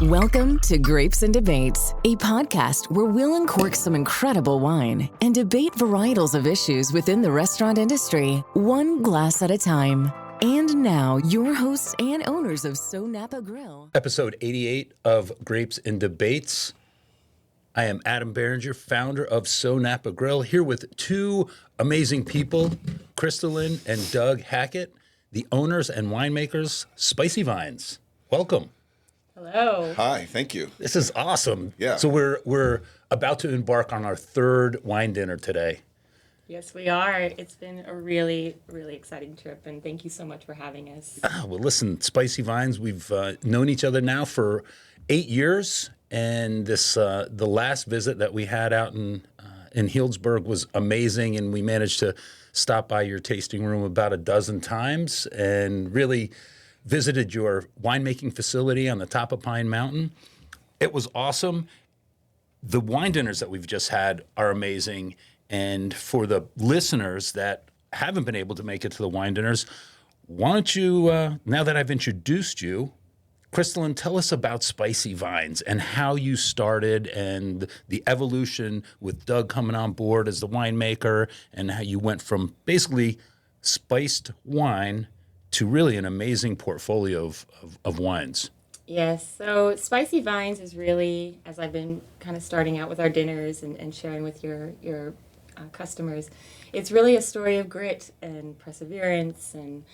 Welcome to Grapes and Debates, a podcast where we'll uncork some incredible wine and debate varietals of issues within the restaurant industry, one glass at a time. And now, your hosts and owners of SoNapa Grille. Episode 88 of Grapes and Debates. I am Adam Barringer, founder of SoNapa Grille, here with two amazing people, Crystalyn and Doug Hackett, the owners and winemakers, Spicy Vines. Welcome. Hello. Hi, thank you. This is awesome. Yeah. So we're about to embark on our third wine dinner today. Yes, we are. It's been a really, really exciting trip, and thank you so much for having us. Well, listen, Spicy Vines, we've known each other now for 8 years, and this the last visit that we had out in Healdsburg was amazing, and we managed to stop by your tasting room about a dozen times and really visited your winemaking facility on the top of Pine Mountain. It was awesome. The wine dinners that we've just had are amazing. And for the listeners that haven't been able to make it to the wine dinners, why don't you, now that I've introduced you, Crystalyn, tell us about Spicy Vines and how you started and the evolution with Doug coming on board as the winemaker and how you went from basically spiced wine to really an amazing portfolio of wines. Yes, so Spicy Vines is really, as I've been kind of starting out with our dinners and sharing with your customers, it's really a story of grit and perseverance and,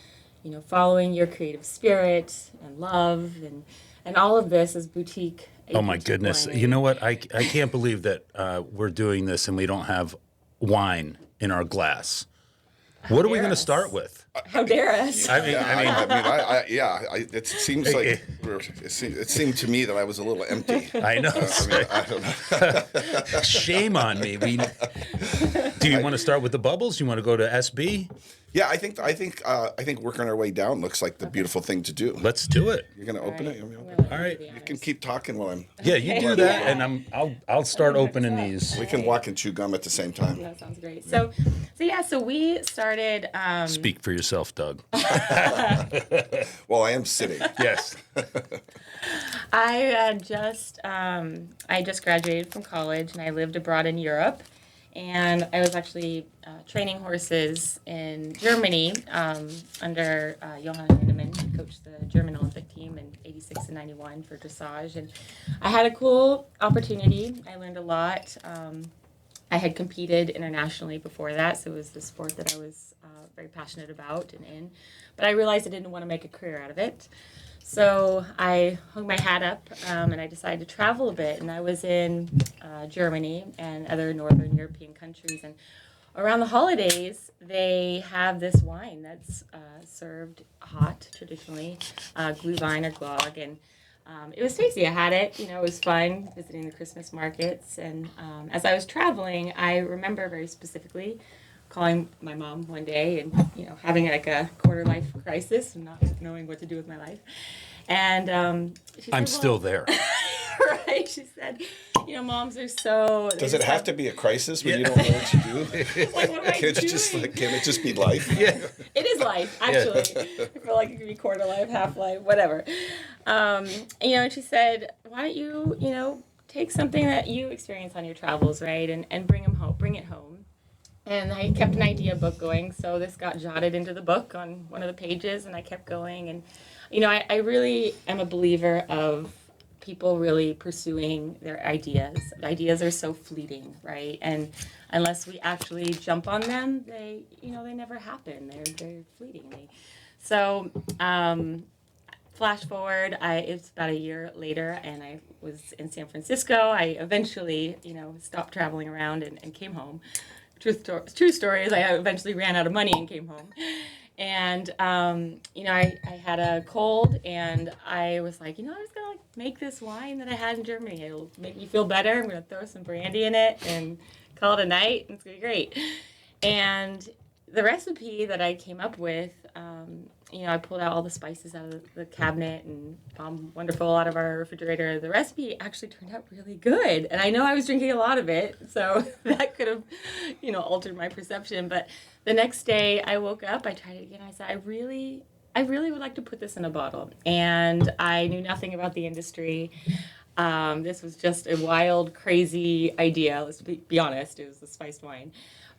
following your creative spirit and love and all of this is boutique. Oh my goodness. Winery. You know what? I can't believe that we're doing this and we don't have wine in our glass. What are we going to start with? How dare us? It seems like it seemed to me that I was a little empty. I know. I don't know. Shame on me. Do you want to start with the bubbles? Do you want to go to SB? Yeah, I think working our way down looks like the beautiful thing to do. Let's do it. You're going to open it? All right. You can keep talking while I'm... Yeah, you do that, and I'll start opening these. We can walk and chew gum at the same time. That sounds great. So we started... Speak for yourself, Doug. Well, I am sitting. Yes. I just graduated from college and I lived abroad in Europe, and I was actually training horses in Germany under Johann Lindemann, who coached the German Olympic team in '86 and '91 for dressage, and I had a cool opportunity. I learned a lot. I had competed internationally before that, so it was the sport that I was very passionate about and in. But I realized I didn't want to make a career out of it. So I hung my hat up and I decided to travel a bit. And I was in Germany and other Northern European countries. And around the holidays, they have this wine that's served hot traditionally, Glühwein or Glog. And it was tasty. I had it. It was fun visiting the Christmas markets. And as I was traveling, I remember very specifically calling my mom one day and, having like a quarter life crisis and not knowing what to do with my life. And she said, I'm still there. Right. She said, moms are so... Does it have to be a crisis when you don't know what to do? Like, what am I doing? Can it just be life? Yeah. It is life, actually. I feel like it could be quarter life, half life, whatever. And she said, why don't you, take something that you experience on your travels, right, and bring it home. And I kept an idea book going, so this got jotted into the book on one of the pages, and I kept going. And, I really am a believer of people really pursuing their ideas. Ideas are so fleeting, right? And unless we actually jump on them, they never happen. They're fleeting. So, flash forward, it's about a year later, and I was in San Francisco. I eventually, stopped traveling around and came home. True story is I eventually ran out of money and came home. And, I had a cold, and I was like, I was going to make this wine that I had in Germany. It'll make me feel better. I'm going to throw some brandy in it and call it a night, and it's going to be great. And the recipe that I came up with, I pulled out all the spices out of the cabinet and found wonderful out of our refrigerator. The recipe actually turned out really good. And I know I was drinking a lot of it, so that could have, altered my perception. But the next day I woke up, I tried it again. I said, I really I really would like to put this in a bottle. And I knew nothing about the industry. This was just a wild, crazy idea. Let's be honest. It was a spiced wine.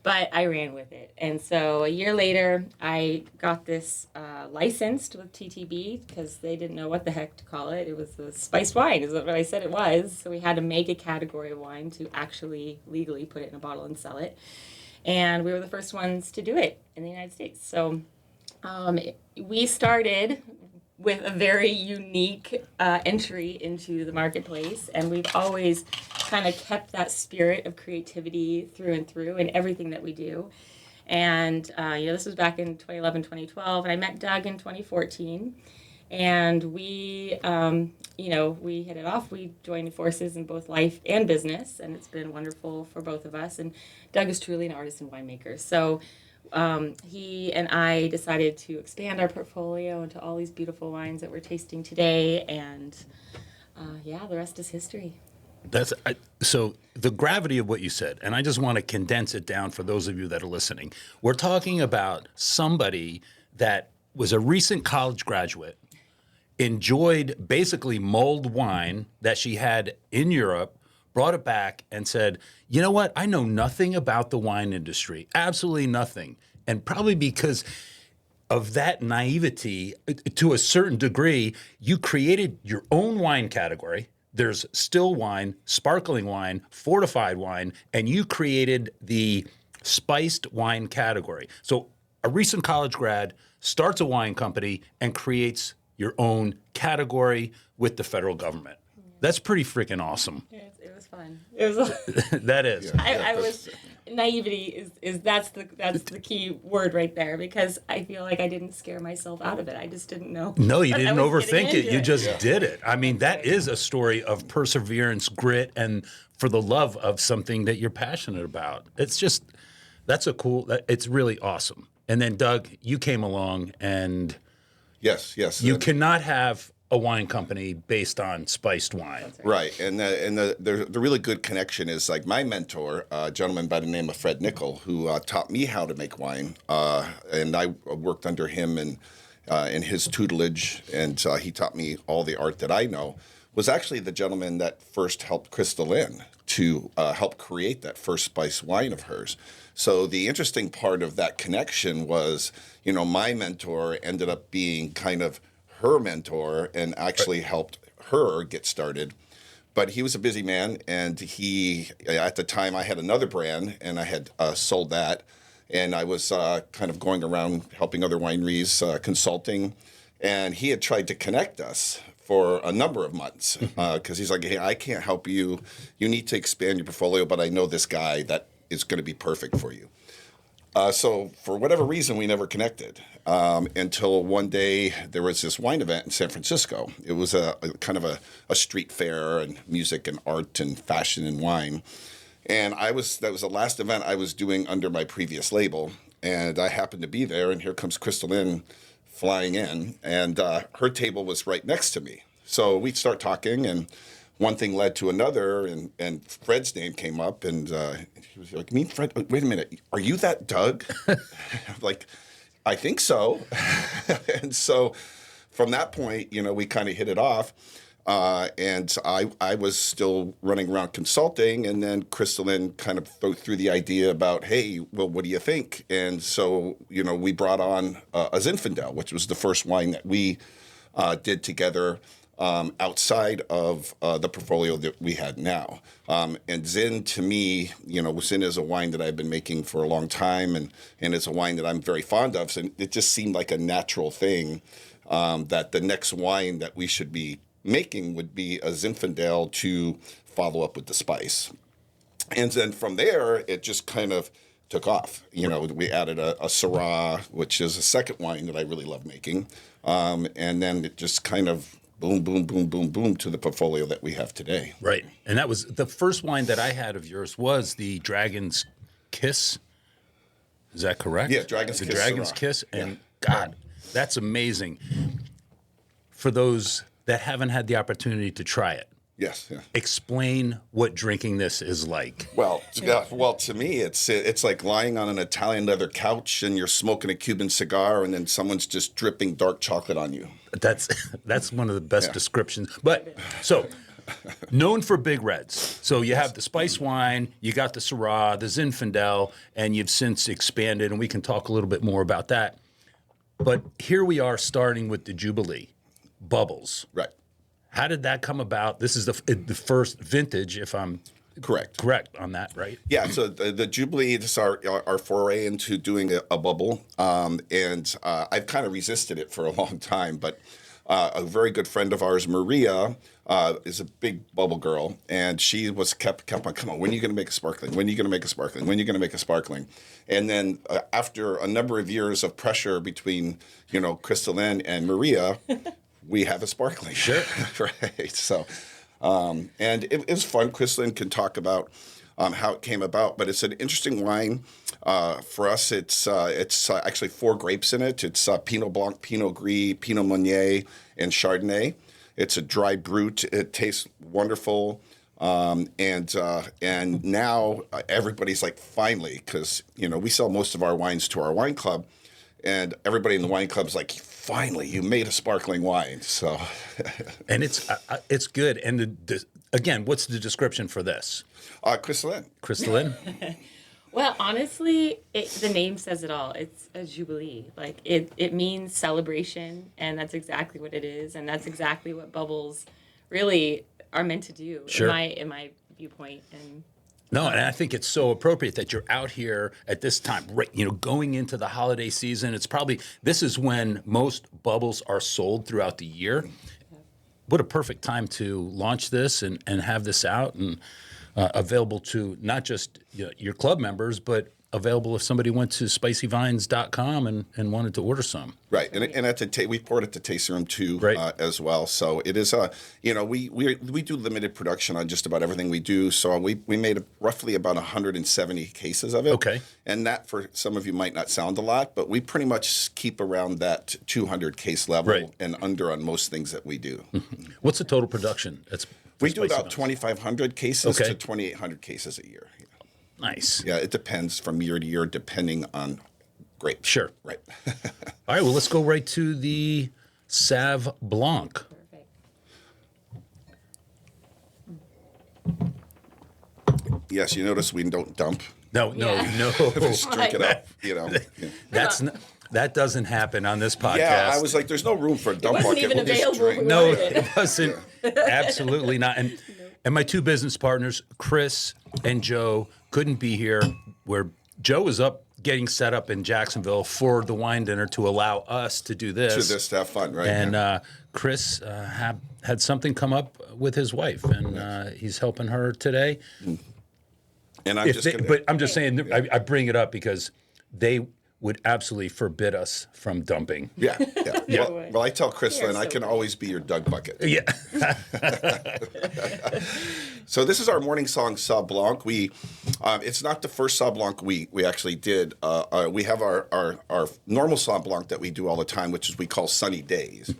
But I ran with it. And so a year later, I got this licensed with TTB because they didn't know what the heck to call it. It was a spiced wine, is what I said it was. So we had to make a category of wine to actually legally put it in a bottle and sell it. And we were the first ones to do it in the United States. So we started with a very unique entry into the marketplace, and we've always kind of kept that spirit of creativity through and through in everything that we do. And this was back in 2011, 2012, and I met Doug in 2014, and we hit it off. We joined forces in both life and business, and it's been wonderful for both of us. And Doug is truly an artist and winemaker, so he and I decided to expand our portfolio into all these beautiful wines that we're tasting today, and the rest is history. So the gravity of what you said, and I just want to condense it down for those of you that are listening. We're talking about somebody that was a recent college graduate, enjoyed basically mulled wine that she had in Europe, brought it back and said, you know what, I know nothing about the wine industry, absolutely nothing. And probably because of that naivety, to a certain degree, you created your own wine category. There's still wine, sparkling wine, fortified wine, and you created the spiced wine category. So a recent college grad starts a wine company and creates your own category with the federal government. That's pretty freaking awesome. It was fun. It was. That is. I was naivety is that's the key word right there, because I feel like I didn't scare myself out of it. I just didn't know. No, you didn't overthink it. You just did it. I mean, that is a story of perseverance, grit, and for the love of something that you're passionate about. It's it's really awesome. And then Doug, you came along, and yes, you cannot have a wine company based on spiced wine. Right. And the really good connection is like my mentor, a gentleman by the name of Fred Nickel, who taught me how to make wine. And I worked under him in his tutelage, and he taught me all the art that I know, was actually the gentleman that first helped Crystalyn to help create that first spiced wine of hers. So the interesting part of that connection was, my mentor ended up being kind of her mentor and actually helped her get started. But he was a busy man, and at the time I had another brand, and I had sold that, and I was kind of going around helping other wineries, consulting, and he had tried to connect us for a number of months because he's like, hey, I can't help you. You need to expand your portfolio, but I know this guy that is going to be perfect for you. So for whatever reason, we never connected until one day there was this wine event in San Francisco. It was a kind of a street fair and music and art and fashion and wine. And that was the last event I was doing under my previous label. And I happened to be there, and here comes Crystalyn flying in, and her table was right next to me. So we'd start talking, and one thing led to another, and Fred's name came up, and he was like, "Me, Fred? Wait a minute, are you that Doug?" I'm like, I think so. And so from that point, we kind of hit it off. And I was still running around consulting, and then Crystalyn kind of threw the idea about, hey, well, what do you think? And so, we brought on a Zinfandel, which was the first wine that we did together outside of the portfolio that we had now. And Zin, to me, Zin is a wine that I've been making for a long time, and it's a wine that I'm very fond of. So it just seemed like a natural thing that the next wine that we should be making would be a Zinfandel to follow up with the spice. And then from there, it just kind of took off. We added a Syrah, which is a second wine that I really love making. And then it just kind of boom, boom, boom, boom, boom to the portfolio that we have today. Right. And that was the first wine that I had of yours was the Dragon's Kiss. Is that correct? Yeah, Dragon's Kiss. The Dragon's Syrah. Kiss. And God, that's amazing. For those that haven't had the opportunity to try it, Yes. Yeah. Explain what drinking this is like. Well, to me, it's like lying on an Italian leather couch and you're smoking a Cuban cigar, and then someone's just dripping dark chocolate on you. That's one of the best descriptions. But so known for big reds. So you have the spice wine, you got the Syrah, the Zinfandel, and you've since expanded, and we can talk a little bit more about that. But here we are starting with the Jubilee, Bubbles. Right. How did that come about? This is the first vintage, if I'm correct on that, right? Yeah, so the Jubilee is our foray into doing a bubble, and I've kind of resisted it for a long time, but a very good friend of ours, Maria, is a big bubble girl, and she was kept on, come on, when are you going to make a sparkling? When are you going to make a sparkling? When are you going to make a sparkling? And then after a number of years of pressure between, Crystalyn and Maria, we have a sparkling. Sure. Right. So, and it was fun. Crystalyn can talk about how it came about, but it's an interesting wine. For us, it's actually 4 grapes in it. It's Pinot Blanc, Pinot Gris, Pinot Meunier, and Chardonnay. It's a dry brut. It tastes wonderful. And now everybody's like, finally, because, we sell most of our wines to our wine club, and everybody in the wine club is like, finally, you made a sparkling wine. So, and it's good. And again, what's the description for this? Crystalyn. Crystalyn? Well, honestly, the name says it all. It's a Jubilee. Like it means celebration, and that's exactly what it is, and that's exactly what bubbles really are meant to do. Sure. In my viewpoint. And no, and I think it's so appropriate that you're out here at this time, right, going into the holiday season. This is when most bubbles are sold throughout the year. What a perfect time to launch this and have this out and available to not just your club members, but available if somebody went to spicyvines.com and wanted to order some. Right, and we poured at the tasting room too, right. As well. So it is we do limited production on just about everything we do. So we made roughly about 170 cases of it. Okay, and that for some of you might not sound a lot, but we pretty much keep around that 200 case level and under on most things that we do. What's the total production? We do about 2,500 cases to 2,800 cases a year. Nice. Yeah, it depends from year to year, depending on grapes. Sure. Right. All right, well, let's go right to the Sauv Blanc. perfect. Yes, you notice we don't dump. No. Just drink it up, Yeah. That doesn't happen on this podcast. Yeah, I was like, there's no room for a dump wasn't bucket. even We'll just available drink. when No, wanted it wasn't. Absolutely not. And my 2 business partners, Chris and Joe, couldn't be here. Where Joe was up getting set up in Jacksonville for the wine dinner to allow us to do this. To have fun, right? And Chris had something come up with his wife, and he's helping her today. And I'm just saying, I bring it up because they would absolutely forbid us from dumping. Yeah. Well, I tell Crystalyn, I can right. always be your Doug bucket. Yeah. So this is our morning song, Sauv Blanc. It's not the first Sauv Blanc we actually did. We have our normal Sauv Blanc that we do all the time, which is we call Sunny Days.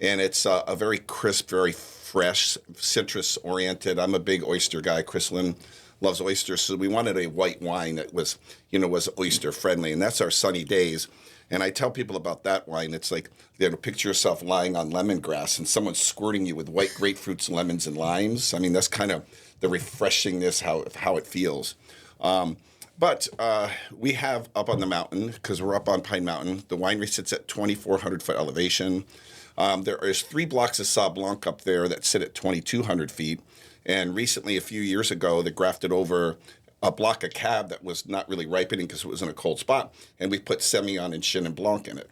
And it's a very crisp, very fresh, citrus-oriented. I'm a big oyster guy. Crystalyn loves oysters, so we wanted a white wine that was oyster friendly, and that's our Sunny Days. And I tell people about that wine. It's like, picture yourself lying on lemongrass and someone squirting you with white grapefruits, lemons, and limes. I mean, that's kind of the refreshingness, how it feels. But we have up on the mountain, because we're up on Pine Mountain, the winery sits at 2,400 foot elevation. There is 3 blocks of Sauv Blanc up there that sit at 2,200 feet. And recently, a few years ago, they grafted over a block of cab that was not really ripening because it was in a cold spot, and we put Semillon and Chenin Blanc in it.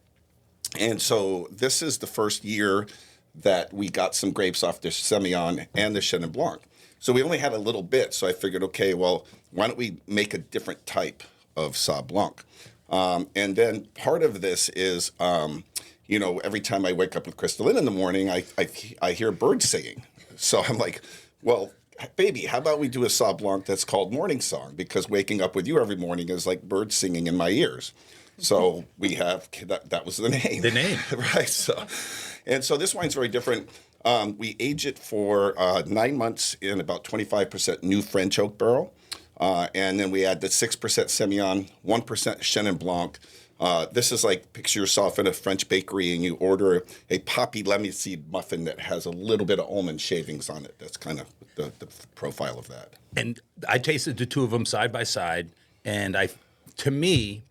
And so this is the first year that we got some grapes off the Semillon and the Chenin Blanc. So we only had a little bit, so I figured, okay, well, why don't we make a different type of Sauv Blanc? And then part of this is, every time I wake up with Crystalyn in the morning, I hear birds singing. So I'm like, well, baby, how about we do a Sauv Blanc that's called Morning Song? Because waking up with you every morning is like birds singing in my ears. So we have, that was the name. The name. Right. So this wine's very different. We age it for 9 months in about 25% new French oak barrel. And then we add the 6% Semillon, 1% Chenin Blanc. This is like, picture yourself in a French bakery and you order a poppy lemon seed muffin that has a little bit of almond shavings on it. That's kind of the profile of that. And I tasted the two of them side by side, and to me,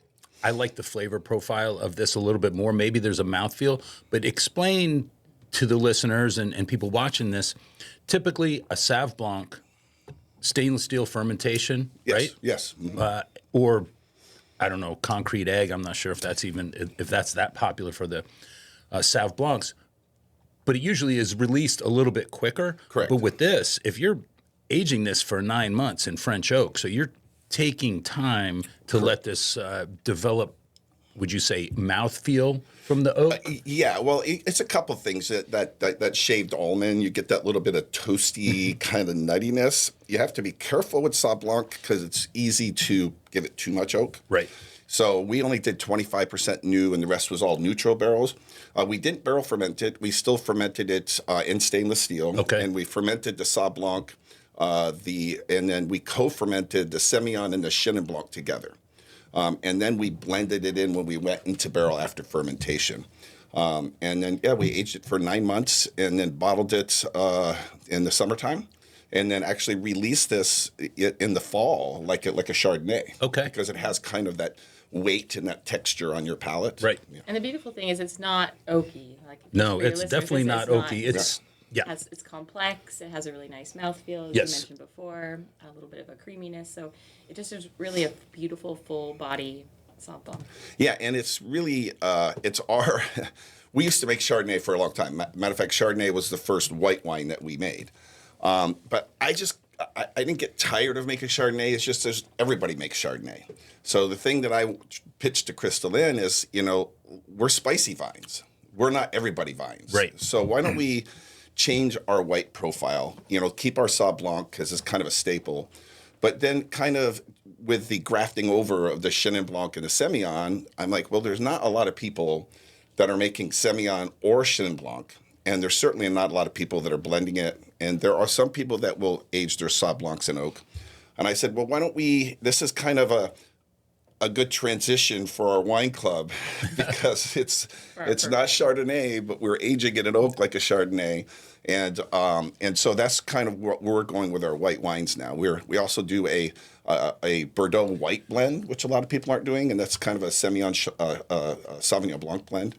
I like the flavor profile of this a little bit more. Maybe there's a mouthfeel, but explain to the listeners and people watching this, typically a Sauv Blanc, stainless steel fermentation, Yes, right? yes. Mm-hmm. Or, I don't know, concrete egg. I'm not sure if that's that popular for the Sauv Blancs. But it usually is released a little bit quicker. Correct. But with this, if you're aging this for 9 months in French oak, so you're taking time to let this develop, would you say, mouthfeel from the oak? Yeah, well, it's a couple things. That shaved almond, you get that little bit of toasty kind of nuttiness. You have to be careful with Sauv Blanc because it's easy to give it too much oak. Right. So we only did 25% new, and the rest was all neutral barrels. We didn't barrel ferment it. We still fermented it in stainless steel. Okay. And we fermented the Sauv Blanc, and then we co-fermented the Semillon and the Chenin Blanc together. And then we blended it in when we went into barrel after fermentation. And then, we aged it for 9 months and then bottled it in the summertime. And then actually released this in the fall like a Chardonnay. Okay. Because it has kind of that weight and that texture on your palate. Right. Yeah. And the beautiful thing is it's not oaky. Like No, for your it's listeners, definitely not oaky. It's it's complex. It has a really nice mouthfeel, as Yes. you mentioned before. A little bit of a creaminess. So it just is really a beautiful full body Sauv Blanc. Yeah, and it's really it's our. We used to make Chardonnay for a long time. Matter of fact, Chardonnay was the first white wine that we made. But I didn't get tired of making Chardonnay. It's just everybody makes Chardonnay. So the thing that I pitched to Crystalyn is, we're spicy vines. We're not everybody vines. Right. So why don't we change our white profile? Keep our Sauv Blanc because it's kind of a staple. But then kind of with the grafting over of the Chenin Blanc and the Semillon, I'm like, well, there's not a lot of people that are making Semillon or Chenin Blanc. And there's certainly not a lot of people that are blending it. And there are some people that will age their Sauv Blancs in oak. And I said, well, why don't this is kind of a good transition for our wine club because it's not Chardonnay, but we're aging it in oak like a Chardonnay. And so that's kind of what we're going with our white wines now. We also do a Bordeaux white blend, which a lot of people aren't doing, and that's kind of a Semillon Sauvignon Blanc blend.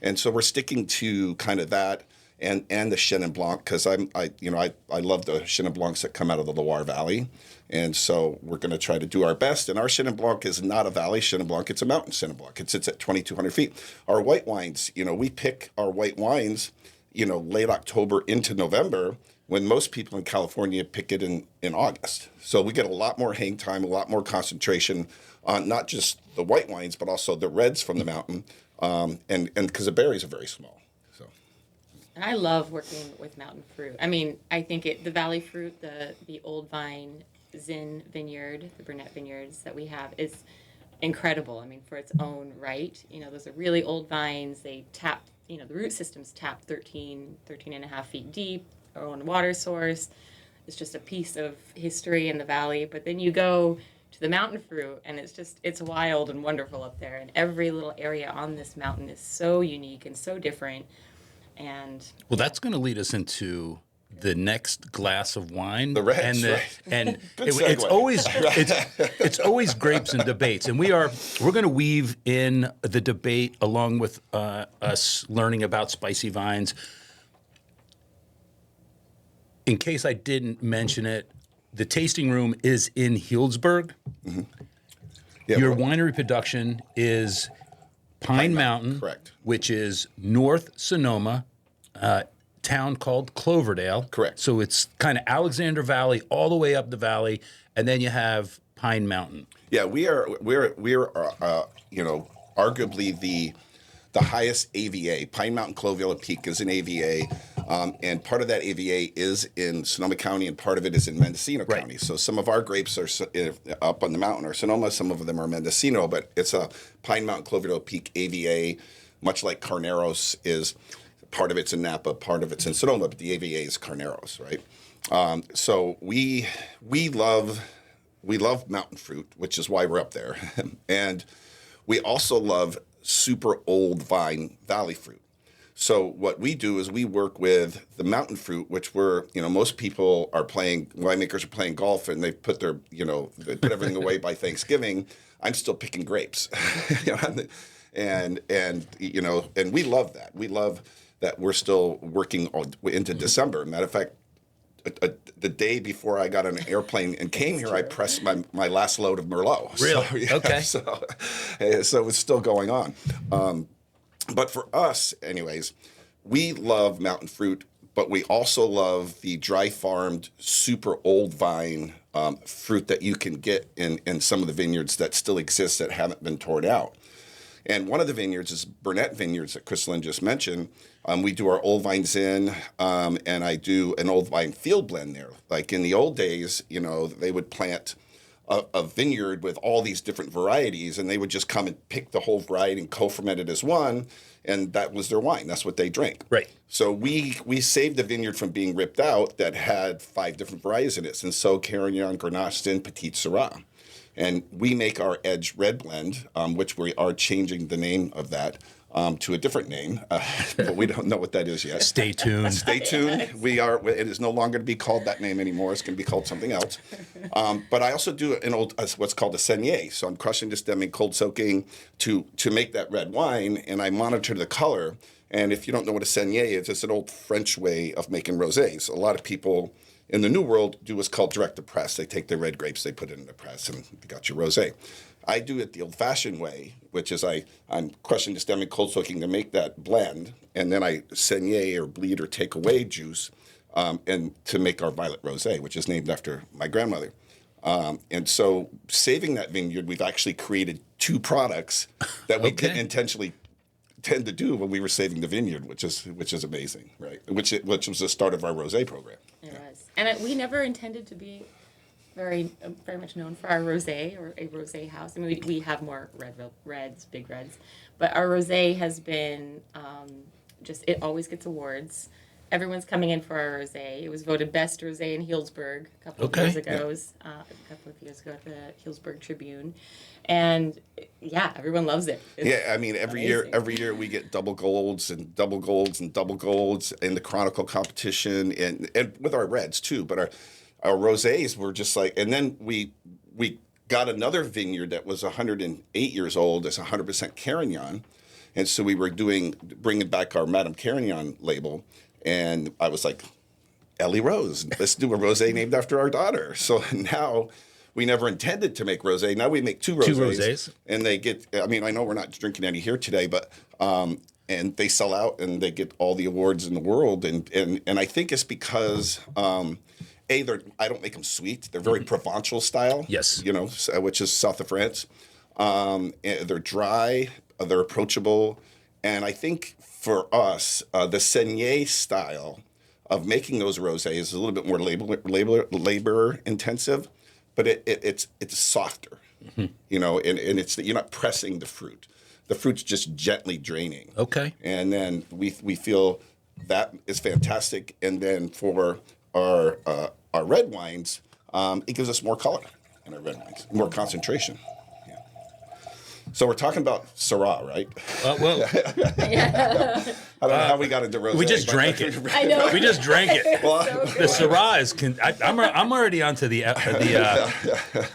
And so we're sticking to kind of that and the Chenin Blanc because I love the Chenin Blancs that come out of the Loire Valley. And so we're going to try to do our best. And our Chenin Blanc is not a valley Chenin Blanc. It's a mountain Chenin Blanc. It sits at 2,200 feet. Our white wines, we pick our white wines, late October into November when most people in California pick it in August. So we get a lot more hang time, a lot more concentration on not just the white wines, but also the reds from the mountain. And because the berries are very small. So. And I love working with mountain fruit. I mean, I think the valley fruit, the Old Vine Zinn vineyard, the Burnett vineyards that we have is incredible. I mean, for its own right, those are really old vines. They tap, the root systems tap 13 and a half feet deep, our own water source. It's just a piece of history in the valley. But then you go to the mountain fruit and it's wild and wonderful up there. And every little area on this mountain is so unique and so different. And well, that's going to lead us into the next glass of wine, the reds, and segue. it's always grapes and debates, and we're going to weave in the debate along with us learning about spicy vines. In case I didn't mention it, the tasting room is in Healdsburg. Mm-hmm. Yeah, your winery production is Pine Mountain, correct, which is North Sonoma. Town called Cloverdale. Correct. So it's kind of Alexander Valley all the way up the valley, and then you have Pine Mountain. Yeah, we're arguably the highest AVA. Pine Mountain Cloverdale Peak is an AVA, and part of that AVA is in Sonoma County, and part of it is in Mendocino County. So some of our grapes are up on the mountain or Sonoma, some of them are Mendocino, but it's a Pine Mountain Cloverdale Peak AVA, much like Carneros is. Part of it's in Napa, part of it's in Sonoma, but the AVA is Carneros, right? So we love mountain fruit, which is why we're up there. And we also love super old vine valley fruit. So what we do is we work with the mountain fruit, which most people are winemakers are playing golf and they put they put everything away by Thanksgiving. I'm still picking grapes. And we love that. We love that we're still working into December. Matter of fact, the day before I got on an airplane and came here, I pressed my last load of Merlot. Really? So, yeah, okay. So it's still going on. But for us, anyways, we love mountain fruit, but we also love the dry farmed, super old vine fruit that you can get in some of the vineyards that still exist that haven't been torn out. And one of the vineyards is Burnett Vineyards that Crystalyn just mentioned. We do our old vines in, and I do an old vine field blend there. Like in the old days, they would plant a vineyard with all these different varieties, and they would just come and pick the whole variety and co-ferment it as one, and that was their wine. That's what they drank. Right. So we saved the vineyard from being ripped out that had 5 different varieties in it: Cinsault, Carignan, Grenache, and Petit Syrah. And we make our Edge Red Blend, which we are changing the name of that to a different name, but we don't know what that is yet. Stay tuned. Stay tuned. It is no longer to be called that name anymore. It's going to be called something else. But I also do what's called a saignée. So I'm crushing the stem and cold soaking to make that red wine, and I monitor the color. And if you don't know what a saignée is, it's an old French way of making rosés. A lot of people in the New World do what's called direct to press. They take their red grapes, they put it in the press, and you got your rosé. I do it the old-fashioned way, which is I'm crushing the stem and cold soaking to make that blend, and then I saignée or bleed or take away juice and to make our violet rosé, which is named after my grandmother. And so saving that vineyard, we've actually created 2 products that we didn't intentionally tend to do when we were saving the vineyard, which is amazing, right? Which was the start of our rosé program. It was, and we never intended to be very much known for our rosé or a rosé house. I mean, we have more reds, big reds, but our rosé has been it always gets awards. Everyone's coming in for our rosé. It was voted best rosé in Healdsburg a couple of years ago. At the Healdsburg Tribune, and everyone loves it. I mean, every year we get double golds and double golds and double golds in the Chronicle competition, and with our reds too. But our rosés were just like, and then we got another vineyard that was 108 years old. It's 100% Carignan, and so we were bringing back our Madame Carignan label. And I was like, Ellie Rose, let's do a rosé named after our daughter. So now we never intended to make rosé. Now we make 2 rosés. 2 rosés. And they get, I mean, I know we're not drinking any here today, but, and they sell out and they get all the awards in the world. And I think it's because, I don't make them sweet. They're very Provençal style. Yes. Which is south of France. They're dry, they're approachable. And I think for us, the saignée style of making those rosés is a little bit more labor intensive, but it's softer, and it's you're not pressing the fruit. The fruit's just gently draining. Okay. And then we feel that is fantastic. And then for our red wines, it gives us more color in our red wines, more concentration. So we're talking about Syrah, right? Well, I don't know how we got into rosé. We just drank it. I know. We just drank it. Well, the Syrah is. I'm already onto the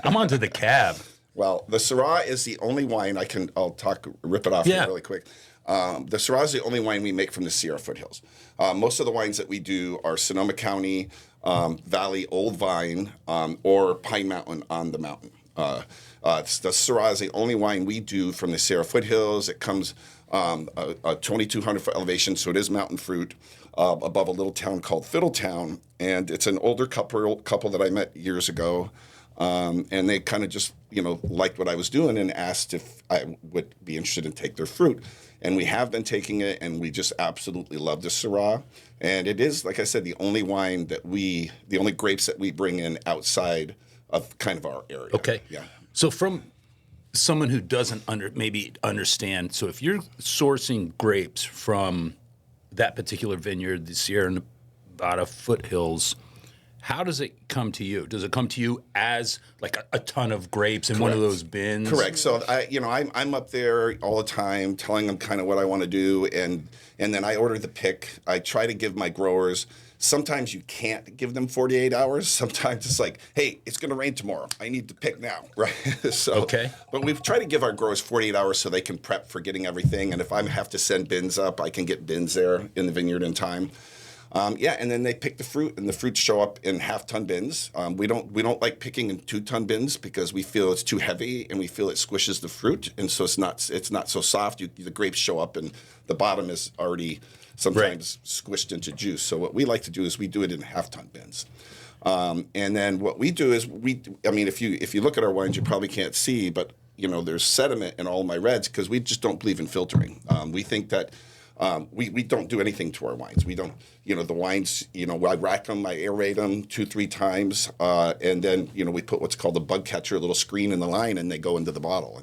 I'm onto the cab. Well, the Syrah is the only wine I'll rip it off really quick. The Syrah is the only wine we make from the Sierra foothills. Most of the wines that we do are Sonoma County, Valley, Old Vine, or Pine Mountain on the mountain. The Syrah is the only wine we do from the Sierra foothills. It comes a 2,200 foot elevation, so it is mountain fruit above a little town called Fiddletown, and it's an older couple that I met years ago, and they kind of just liked what I was doing and asked if I would be interested in take their fruit, and we have been taking it, and we just absolutely love the Syrah, and it is, like I said, the only grapes that we bring in outside of kind of our area. Okay. Yeah. So from someone who doesn't maybe understand, so if you're sourcing grapes from that particular vineyard, the Sierra Nevada foothills, how does it come to you? Does it come to you as like a ton of grapes in one of those bins? Correct. So I'm up there all the time telling them kind of what I want to do, and then I order the pick. I try to give my growers. Sometimes you can't give them 48 hours. Sometimes it's like, hey, it's going to rain tomorrow. I need to pick now, right? So, okay. But we've tried to give our growers 48 hours so they can prep for getting everything. And if I have to send bins up, I can get bins there in the vineyard in time. And then they pick the fruit, and the fruits show up in half-ton bins. We don't like picking in 2-ton bins because we feel it's too heavy and we feel it squishes the fruit, and so it's not so soft. The grapes show up, and the bottom is already sometimes squished into juice. So what we like to do is we do it in half-ton bins. And then what we do is if you look at our wines, you probably can't see, but there's sediment in all my reds because we just don't believe in filtering. We think that. We don't do anything to our wines. We don't, the wines, I rack them, I aerate them 2-3 times, and then, we put what's called a bug catcher, a little screen in the line, and they go into the bottle.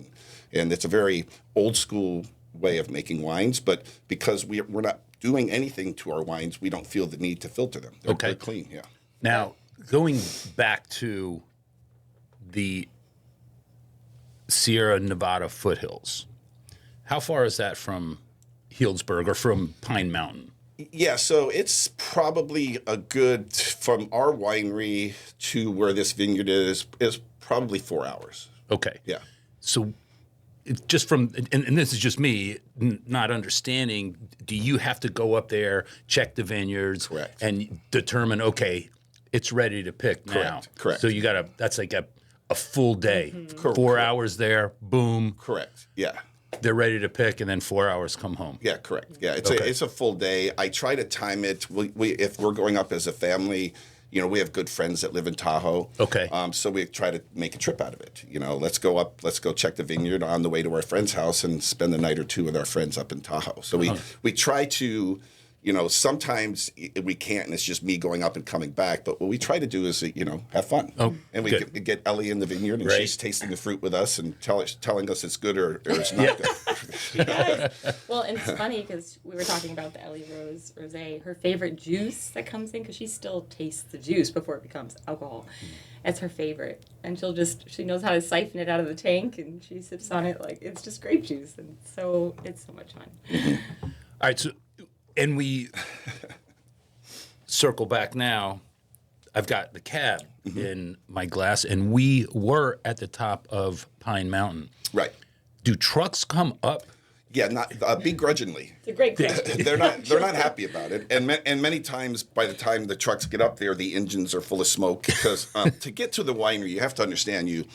And it's a very old school way of making wines, but because we're not doing anything to our wines, we don't feel the need to filter them. They're clean, yeah. Now, going back to the Sierra Nevada foothills, how far is that from Healdsburg or from Pine Mountain? Yeah, so it's probably a good, from our winery to where this vineyard is probably 4 hours. Okay. Yeah. So just from, and this is just me not understanding, do you have to go up there, check the vineyards, Correct. and determine, okay, it's ready to pick now? Correct. So that's like a full day. Mm-hmm. 4 hours there, boom. Correct, yeah. They're ready to pick, and then 4 hours come home. Yeah, correct. Yeah, it's a full day. I try to time it. We if we're going up as a family, we have good friends that live in Tahoe. Okay. So we try to make a trip out of it. Let's go up. Let's go check the vineyard on the way to our friend's house and spend a night or two with our friends up in Tahoe. So we try to. Sometimes we can't, and it's just me going up and coming back. But what we try to do is, have fun. Oh, and we get Ellie in the vineyard, and she's tasting the fruit with us and telling us it's good or it's not good. Yes. Well, and it's funny because we were talking about the Ellie Rosé. Her favorite juice that comes in, because she still tastes the juice before it becomes alcohol. That's her favorite. And she knows how to siphon it out of the tank, and she sips on it like it's just grape juice. And so it's so much fun. All right, so... And we circle back now. I've got the cab in my glass, and we were at the top of Pine Mountain. Right. Do trucks come up? Yeah, not begrudgingly. It's a great question. They're not happy about it, and many times by the time the trucks get up there, the engines are full of smoke because to get to the winery, you have to understand you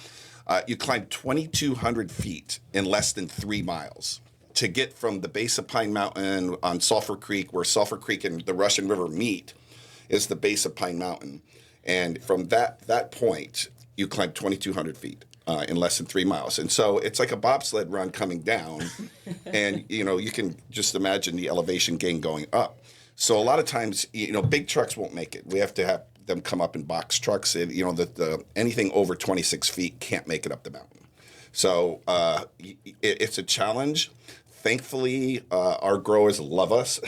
climb 2,200 feet in less than 3 miles. To get from the base of Pine Mountain on Sulphur Creek, where Sulphur Creek and the Russian River meet, is the base of Pine Mountain. And from that point, you climb 2,200 feet in less than 3 miles. And so it's like a bobsled run coming down. And, you can just imagine the elevation gain going up. So a lot of times, big trucks won't make it. We have to have them come up in box trucks. And, anything over 26 feet can't make it up the mountain. So it's a challenge. Thankfully, our growers love us.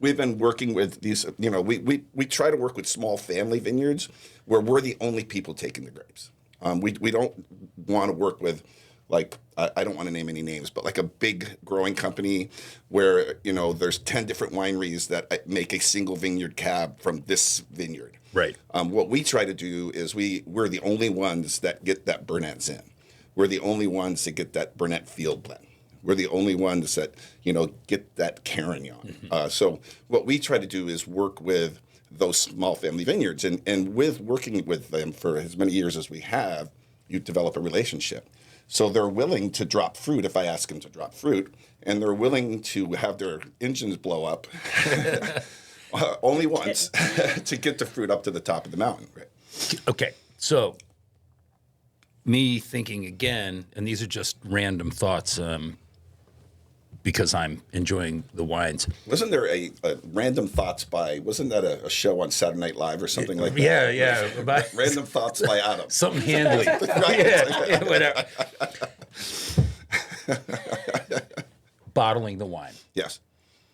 we've been working with these. We try to work with small family vineyards where we're the only people taking the grapes. We don't want to work with, like, I don't want to name any names, but like a big growing company where there's 10 different wineries that make a single vineyard cab from this vineyard. Right. What we try to do is we're the only ones that get that Burnett Zin. We're the only ones that get that Burnett Field Blend. We're the only ones that, get that Carignan. Mm-hmm. So what we try to do is work with those small family vineyards. And with working with them for as many years as we have, you develop a relationship. So they're willing to drop fruit if I ask them to drop fruit. And they're willing to have their engines blow up only once to get the fruit up to the top of the mountain. Right. Okay, so... me thinking again, and these are just random thoughts because I'm enjoying the wines. Wasn't there a Random Thoughts wasn't that a show on Saturday Night Live or something like that? Yeah. Random Thoughts by Adam. Something handily. yeah, whatever. Bottling the wine. Yes.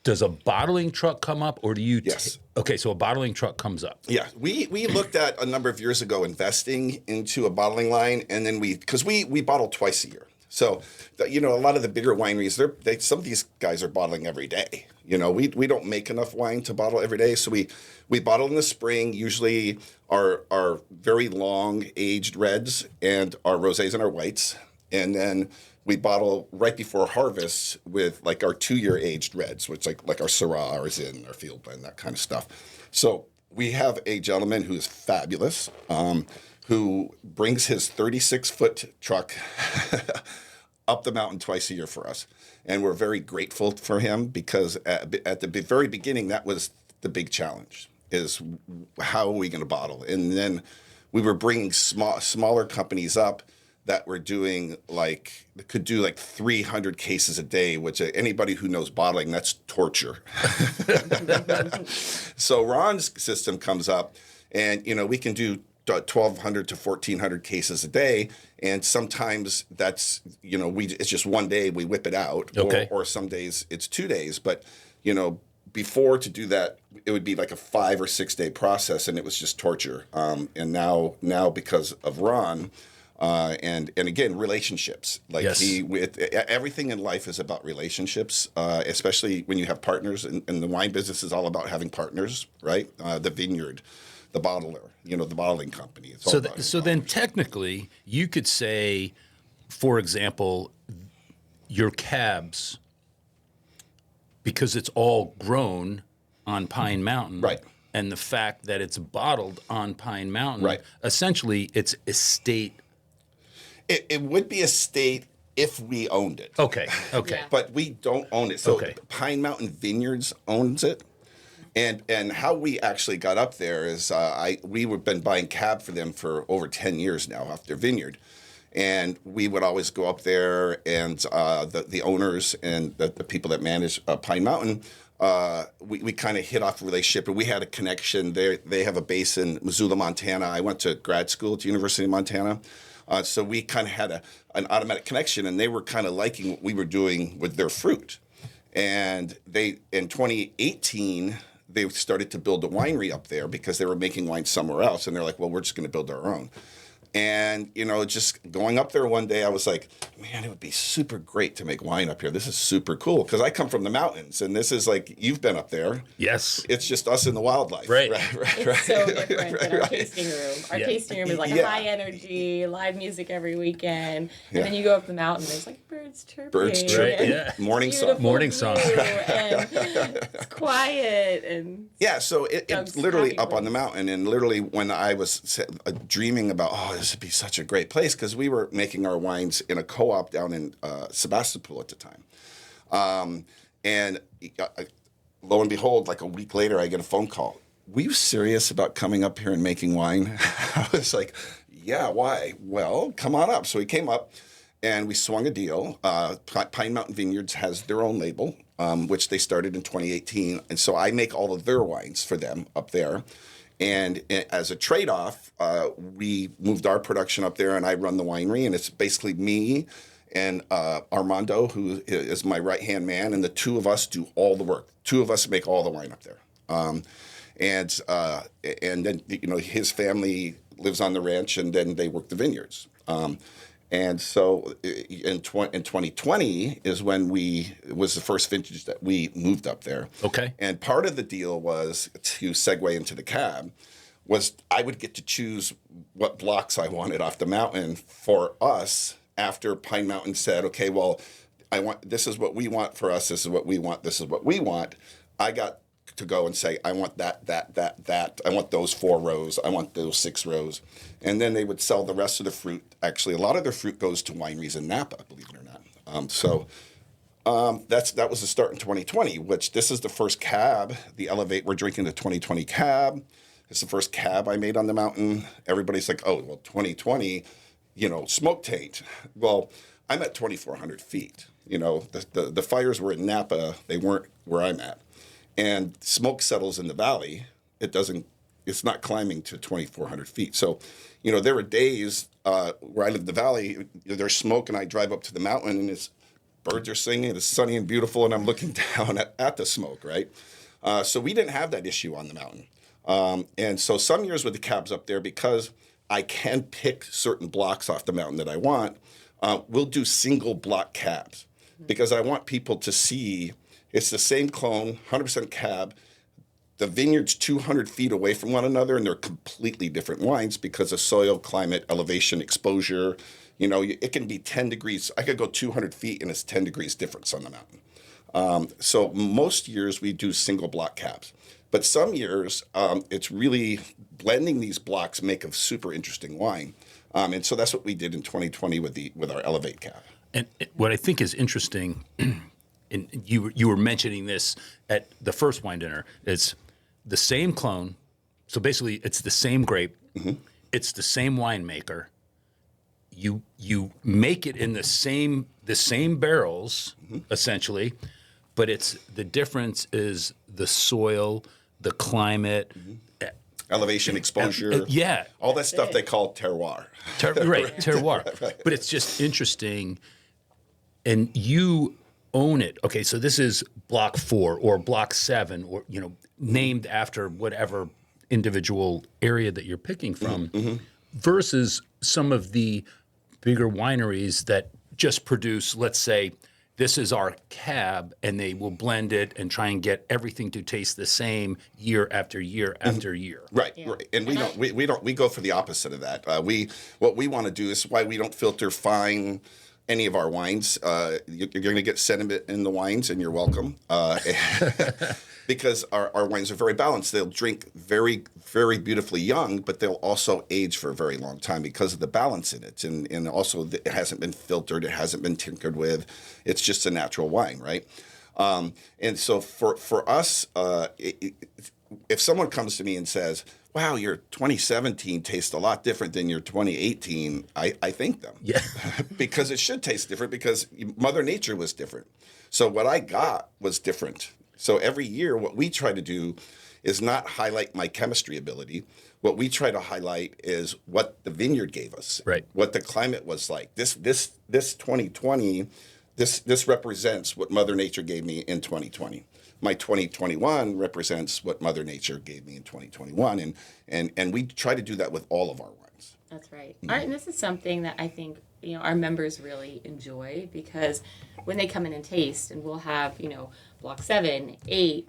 does a bottling truck come up, or do you? Yes. Okay, so a bottling truck comes up. Yeah, we looked at a number of years ago investing into a bottling line, and then because we bottle twice a year. So, a lot of the bigger wineries, some of these guys are bottling every day. We don't make enough wine to bottle every day, so we bottle in the spring. Usually, our very long aged reds and our rosés and our whites, and then we bottle right before harvest with like our 2-year aged reds, which like our Syrah, our Zin, our Field Blend, that kind of stuff. So we have a gentleman who is fabulous, who brings his 36-foot truck up the mountain twice a year for us. And we're very grateful for him because at the very beginning, that was the big challenge, is how are we going to bottle? And then we were bringing smaller companies up that were doing could do 300 cases a day, which anybody who knows bottling, that's torture. So Ron's system comes up, and we can do 1,200 to 1,400 cases a day, and sometimes that's it's just one day we whip it out, okay. or some days it's 2 days. But before, to do that, it would be like a 5 or 6 day process, and it was just torture. And now because of Ron. And again, relationships. Yes. Everything in life is about relationships, especially when you have partners. And the wine business is all about having partners, right? The vineyard, the bottler, the bottling company. It's all about So then technically, you could say, for example, your cabs, because it's all grown on Pine Mountain, right? And the fact that it's bottled on Pine Mountain, right? Essentially, it's estate. It would be estate if we owned it. Okay. Yeah. But we don't own it. So Pine Mountain Vineyards owns it. And how we actually got up there is we've been buying cab for them for over 10 years now off their vineyard. And we would always go up there, and the owners and the people that manage Pine Mountain, we kind of hit off a relationship, and we had a connection. They have a base in Missoula, Montana. I went to grad school at the University of Montana. So we kind of had an automatic connection, and they were kind of liking what we were doing with their fruit. And in 2018, they started to build a winery up there because they were making wine somewhere else. And they're like, well, we're just going to build our own. And, just going up there one day, I was like, man, it would be super great to make wine up here. This is super cool. Because I come from the mountains, and this is like, you've been up there. Yes. It's just us in the wildlife. Right. It's so different than our tasting room. Our tasting room is like high energy, live music every weekend. And then you go up the mountain, there's like birds chirping. Birds chirping. Yeah. Morning song. Morning song. And it's quiet. And yeah, so it's literally up on the mountain. And literally when I was dreaming about, this would be such a great place, because we were making our wines in a co-op down in Sebastopol at the time. And lo and behold, like a week later, I get a phone call. Were you serious about coming up here and making wine? I was like, yeah, why? Well, come on up. So he came up, and we swung a deal. Pine Mountain Vineyards has their own label, which they started in 2018. And so I make all of their wines for them up there. And as a trade-off, we moved our production up there, and I run the winery. And it's basically me and Armando, who is my right-hand man, and the two of us do all the work. Two of us make all the wine up there. And then, his family lives on the ranch, and then they work the vineyards. And so in 2020 is when it was the first vintage that we moved up there. Okay. And part of the deal was, to segue into the cab, was I would get to choose what blocks I wanted off the mountain for us after Pine Mountain said, okay, well, this is what we want for us, this is what we want, this is what we want. I got to go and say, I want that. I want those 4 rows. I want those 6 rows. And then they would sell the rest of the fruit. Actually, a lot of their fruit goes to wineries in Napa, believe it or not. That was the start in 2020, which this is the first cab, the Elevate. We're drinking the 2020 cab. It's the first cab I made on the mountain. Everybody's like, oh, well, 2020, smoke taint. Well, I'm at 2,400 feet. The fires were in Napa. They weren't where I'm at. And smoke settles in the valley. It's not climbing to 2,400 feet. So, there were days where I live in the valley, there's smoke, and I drive up to the mountain, and it's birds are singing, it's sunny and beautiful, and I'm looking down at the smoke, right? So we didn't have that issue on the mountain. And so some years with the cabs up there, because I can pick certain blocks off the mountain that I want, we'll do single block cabs because I want people to see it's the same clone, 100% cab. The vineyard's 200 feet away from one another, and they're completely different wines because of soil, climate, elevation, exposure. You know, it can be 10 degrees. I could go 200 feet, and it's 10 degrees difference on the mountain. So most years we do single block cabs. But some years, it's really blending these blocks make a super interesting wine. And so that's what we did in 2020 with our Elevate cab. And what I think is interesting, and you were mentioning this at the first wine dinner, it's the same clone. So basically, it's the same grape. Mm-hmm. It's the same winemaker. You make it in the same barrels, mm-hmm. essentially, but it's the difference is the soil, the climate, mm-hmm. elevation, exposure, yeah, all that stuff they call terroir. Terroir. Right. But it's just interesting, and you own it. Okay, so this is block 4 or block 7, or named after whatever individual area that you're picking from, mm-hmm. versus some of the bigger wineries that just produce, let's say, this is our cab, and they will blend it and try and get everything to taste the same year after year after year. Right, yeah. Right. And we go for the opposite of that. What we want to do is why we don't filter fine any of our wines. You're going to get sediment in the wines, and you're welcome. Because our wines are very balanced. They'll drink very, very beautifully young, but they'll also age for a very long time because of the balance in it. And also it hasn't been filtered. It hasn't been tinkered with. It's just a natural wine, right? And so for us, if someone comes to me and says, wow, your 2017 tastes a lot different than your 2018, I thank them. Yeah. Because it should taste different because Mother Nature was different. So what I got was different. So every year, what we try to do is not highlight my chemistry ability. What we try to highlight is what the vineyard gave us, right? What the climate was like. This 2020, this represents what Mother Nature gave me in 2020. My 2021 represents what Mother Nature gave me in 2021, and we try to do that with all of our wines. That's right. Mm-hmm. And this is something that I think our members really enjoy because when they come in and taste, and we'll have block 7, 8,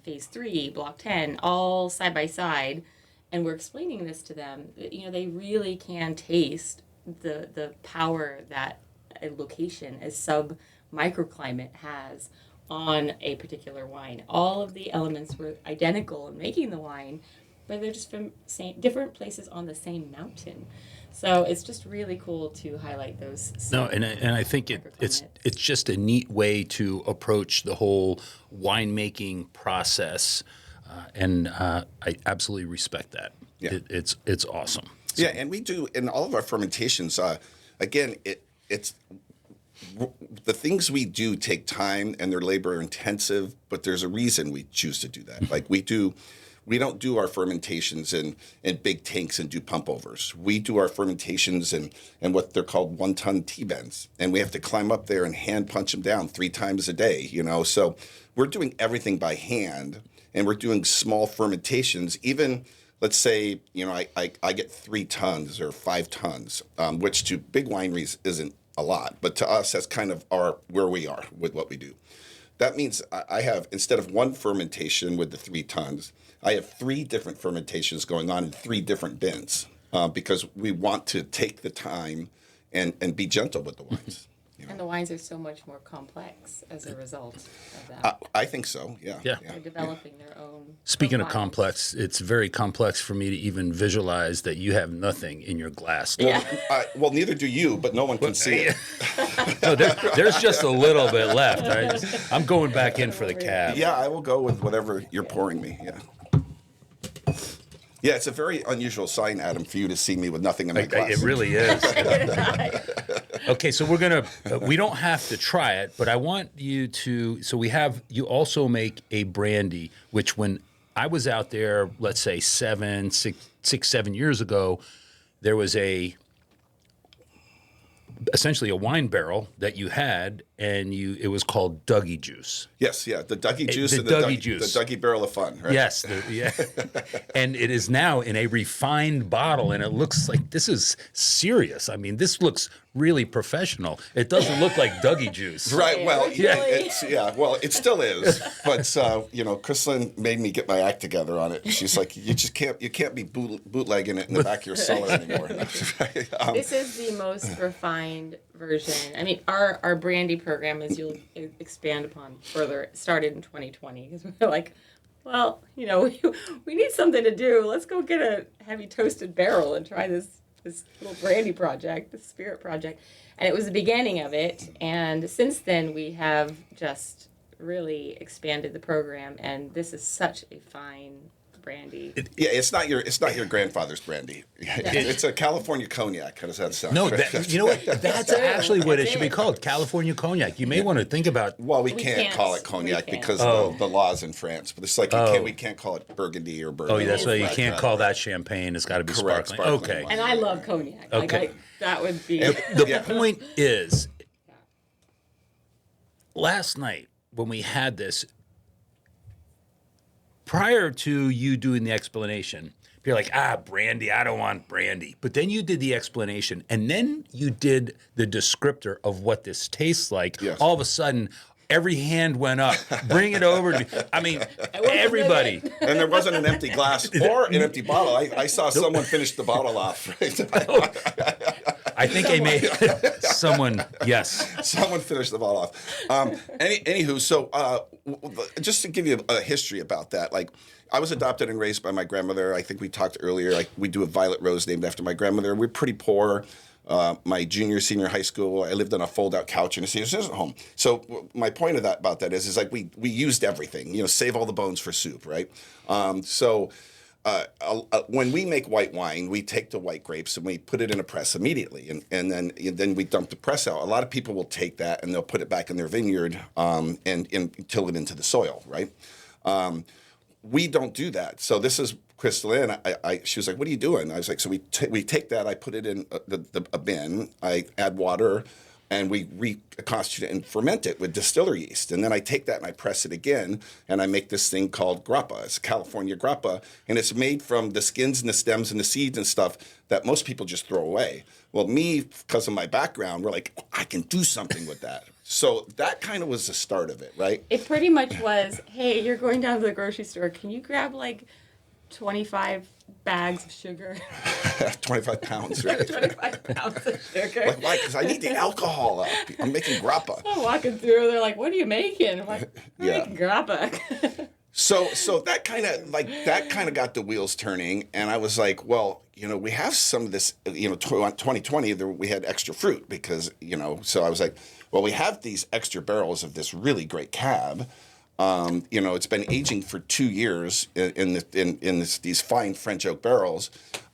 phase 3, block 10, all side by side, and we're explaining this to them. They really can taste the power that a location, a sub-microclimate has on a particular wine. All of the elements were identical in making the wine, but they're just from different places on the same mountain. So it's just really cool to highlight those. No, and I think it's just a neat way to approach the whole winemaking process, and I absolutely respect that. Yeah. It's awesome. So. Yeah, and we do in all of our fermentations. Again, it's the things we do take time and they're labor intensive, but there's a reason we choose to do that. Like we don't do our fermentations in big tanks and do pump overs. We do our fermentations in what they're called 1-ton T-bends. And we have to climb up there and hand punch them down 3 times a day, So we're doing everything by hand, and we're doing small fermentations. Even, let's say, I get 3 tons or 5 tons, which to big wineries isn't a lot. But to us, that's kind of where we are with what we do. That means I have, instead of 1 fermentation with the 3 tons, I have 3 different fermentations going on in 3 different bins because we want to take the time and be gentle with the wines. And the wines are so much more complex as a result of that. I think so, yeah. Yeah. They're developing their own. Speaking profiles. of complex, it's very complex for me to even visualize that you have nothing in your glass. Well, neither do you, but no one can see it. No, there's just a little bit left. I'm going back in for the cab. Yeah, I will go with whatever you're pouring me, yeah. Yeah, it's a very unusual sign, Adam, for you to see me with nothing in my glass. It really is. Okay, so we don't have to try it, but I want you to, you also make a brandy, which when I was out there, let's say 7 years ago, there was a essentially a wine barrel that you had, and it was called Dougie Juice. Yes, yeah, the Dougie Juice The and Dougie Juice. The Dougie Barrel of Fun, right? Yes, and it is now in a refined bottle, and it looks like this is serious. I mean, this looks really professional. It doesn't look like Dougie Juice. Right, well, Yeah. well, it still is. But, Crystalyn made me get my act together on it. She's like, you can't be bootlegging it in the back of your cellar anymore. This is the most refined version. I mean, our brandy program, as you'll expand upon further, started in 2020 because we were like, well, we need something to do. Let's go get a heavy toasted barrel and try this little brandy project, this spirit project. And it was the beginning of it. And since then, we have just really expanded the program. And this is such a fine brandy. It's not your grandfather's brandy. It's a California cognac. How does that sound? No, you know what? That's actually what it should be called, California cognac. You may want to think about. Well, we can't call it cognac because the laws in France. But it's like we can't call it Burgundy or Burgundy. Oh, that's why you can't call that champagne. It's got to be sparkling. Okay. And I love cognac. Okay. That would be. The point is, last night when we had this, prior to you doing the explanation, you're like, brandy, I don't want brandy. But then you did the explanation, and then you did the descriptor of what this tastes like. Yes. All of a sudden, every hand went up. Bring it over to me. I mean, everybody. And there wasn't an empty glass or an empty bottle. I saw someone finish the bottle off. Right? I think they made someone, yes. Someone finished the bottle off. Anywho, so just to give you a history about that, like I was adopted and raised by my grandmother. I think we talked earlier, like we do a violet rose named after my grandmother. We're pretty poor. My senior high school, I lived on a fold-out couch in a senior citizen home. So my point about that is like we used everything, save all the bones for soup, right? When we make white wine, we take the white grapes and we put it in a press immediately, and then we dump the press out. A lot of people will take that and they'll put it back in their vineyard and till it into the soil, right? We don't do that. So this is Crystalyn. She was like, "What are you doing?" I was like, "So we take that. I put it in a bin. I add water." And we reconstitute it and ferment it with distiller yeast. And then I take that and I press it again, and I make this thing called grappa. It's a California grappa, and it's made from the skins and the stems and the seeds and stuff that most people just throw away. Well, me, because of my background, we're like, I can do something with that. So that kind of was the start of it, right? It pretty much was, hey, you're going down to the grocery store. Can you grab like 25 bags of sugar? 25 pounds, right? 25 pounds of sugar. Like, why? Because I need the alcohol up. I'm making grappa. I'm walking through, they're like, what are you making? I'm like, I'm making grappa. So that kind of got the wheels turning, and I was like, well, we have some of this, 2020, we had extra fruit because, so I was like, well, we have these extra barrels of this really great cab. It's been aging for 2 years in these fine French oak barrels.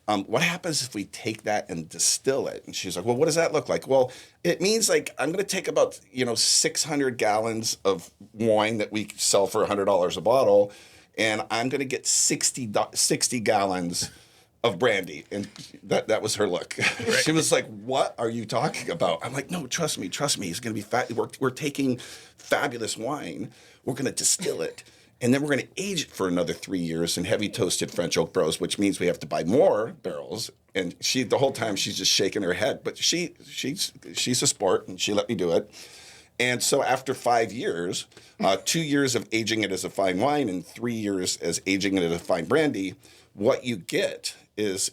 What happens if we take that and distill it? And she's like, well, what does that look like? Well, it means like I'm going to take about 600 gallons of wine that we sell for $100 a bottle, and I'm going to get 60 gallons of brandy. And that was her look. Right. She was like, what are you talking about? I'm like, no, trust me. It's going to be fat. We're taking fabulous wine. We're going to distill it. And then we're going to age it for another 3 years in heavy toasted French oak barrels, which means we have to buy more barrels. And she, the whole time, she's just shaking her head. But she's a sport, and she let me do it. And so after 5 years, 2 years of aging it as a fine wine and 3 years as aging it as a fine brandy, what you get is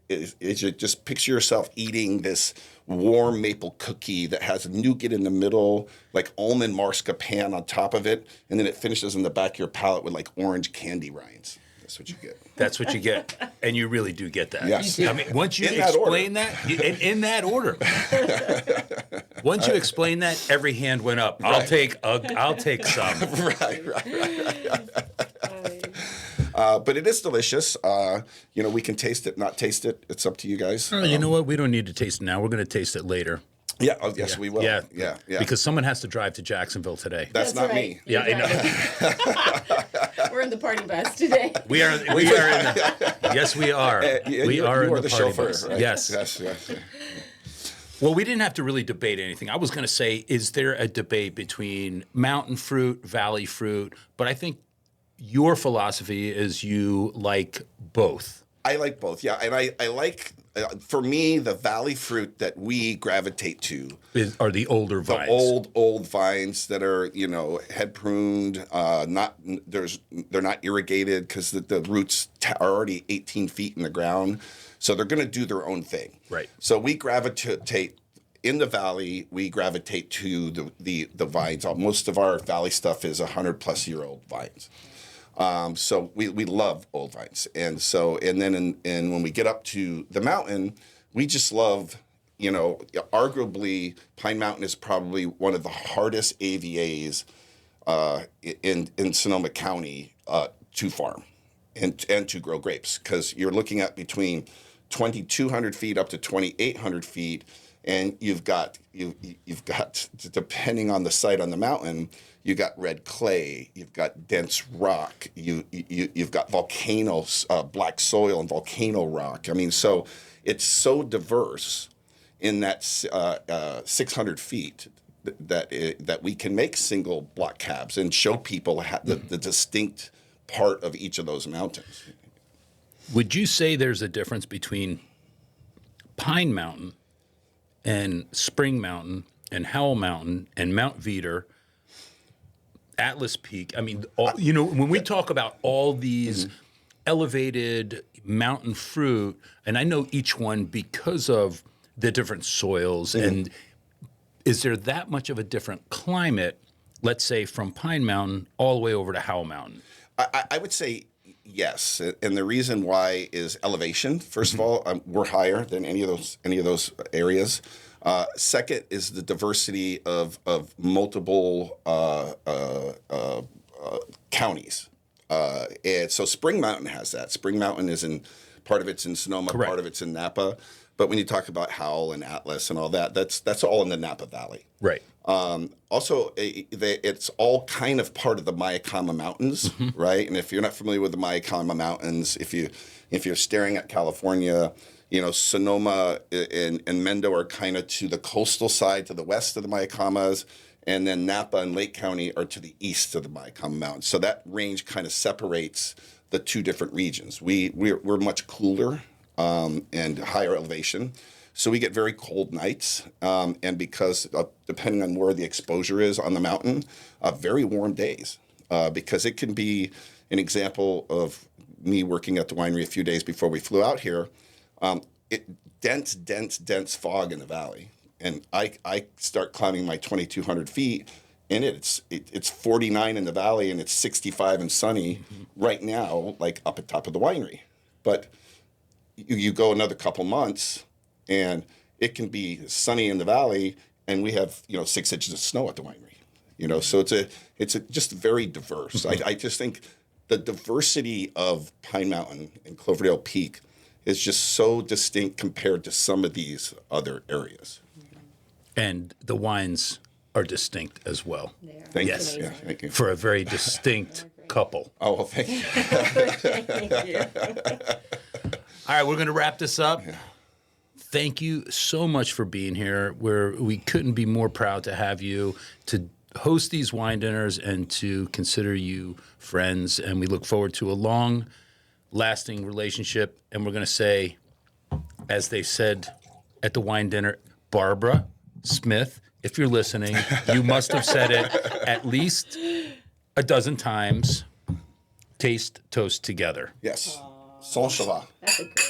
you just picture yourself eating this warm maple cookie that has nougat in the middle, like almond mascarpone on top of it, and then it finishes in the back of your palate with like orange candy rinds. That's what you get. That's what you get, and you really do get that. Yes. I mean, once you explain that, in that order. Once you explain that, every hand went up. I'll take some. Right. But it is delicious. We can taste it, not taste it. It's up to you guys. You know what? We don't need to taste it now. We're going to taste it later. Yeah. Oh, yes, we will. Yeah. Because someone has to drive to Jacksonville today. That's not right. me. Yeah, I know. We're in the party bus today. We are in the, yes, we are. We are in the party chauffeur, bus. right? Yes. Well, we didn't have to really debate anything. I was going to say, is there a debate between mountain fruit, valley fruit? But I think your philosophy is you like both. I like both, yeah. And I like, for me, the valley fruit that we gravitate to Are the older vines. The old vines that are, head pruned, they're not irrigated because the roots are already 18 feet in the ground. So they're going to do their own thing. Right. So we gravitate in the valley. We gravitate to the vines. Most of our valley stuff is 100-plus-year-old vines. So we love old vines, and then when we get up to the mountain, we just love. Arguably, Pine Mountain is probably one of the hardest AVAs in Sonoma County to farm and to grow grapes, because you're looking at between 2,200 feet up to 2,800 feet, and you've got depending on the site on the mountain, you got red clay, you've got dense rock, you've got volcanoes, black soil and volcano rock. I mean, so it's so diverse in that 600 feet that we can make single block cabs and show people the distinct part of each of those mountains. Would you say there's a difference between Pine Mountain and Spring Mountain and Howell Mountain and Mount Veeder, Atlas Peak? I mean, when we talk about all these elevated mountain fruit, and I know each one because of the different soils, and is there that much of a different climate, let's say from Pine Mountain all the way over to Howell Mountain? I would say yes, and the reason why is elevation. First of all, we're higher than any of those areas. Second is the diversity of multiple counties, and so Spring Mountain has that. Spring Mountain is part of it's in Sonoma, Correct. Part of it's in Napa. But when you talk about Howell and Atlas and all that, that's all in the Napa Valley. Right. Also, it's all kind of part of the Mayakama Mountains, right? And if you're not familiar with the Mayakama Mountains, if you're staring at California, Sonoma and Mendo are kind of to the coastal side, to the west of the Mayakamas, and then Napa and Lake County are to the east of the Mayakama Mountains. So that range kind of separates the two different regions. We're much cooler and higher elevation. So we get very cold nights, and because depending on where the exposure is on the mountain, very warm days. Because it can be an example of me working at the winery a few days before we flew out here. Dense fog in the valley, and I start climbing my 2,200 feet, and it's 49 in the valley, and it's 65 and sunny right now, like up at top of the winery. But you go another couple months, and it can be sunny in the valley, and we have 6 inches of snow at the winery. So it's just very diverse. I just think the diversity of Pine Mountain and Cloverdale Peak is just so distinct compared to some of these other areas. And the wines are distinct as well. Thank Yes. you. Yeah, thank you. For a very distinct couple. Oh, well, thank you. Thank you. All right, we're going to wrap this up. Thank you so much for being here. We couldn't be more proud to have you, to host these wine dinners, and to consider you friends. And we look forward to a long-lasting relationship. And we're going to say, as they said at the wine dinner, Barbara Smith, if you're listening, you must have said it at least a dozen times. Taste, toast together. Yes. Sans Cheval. That's a great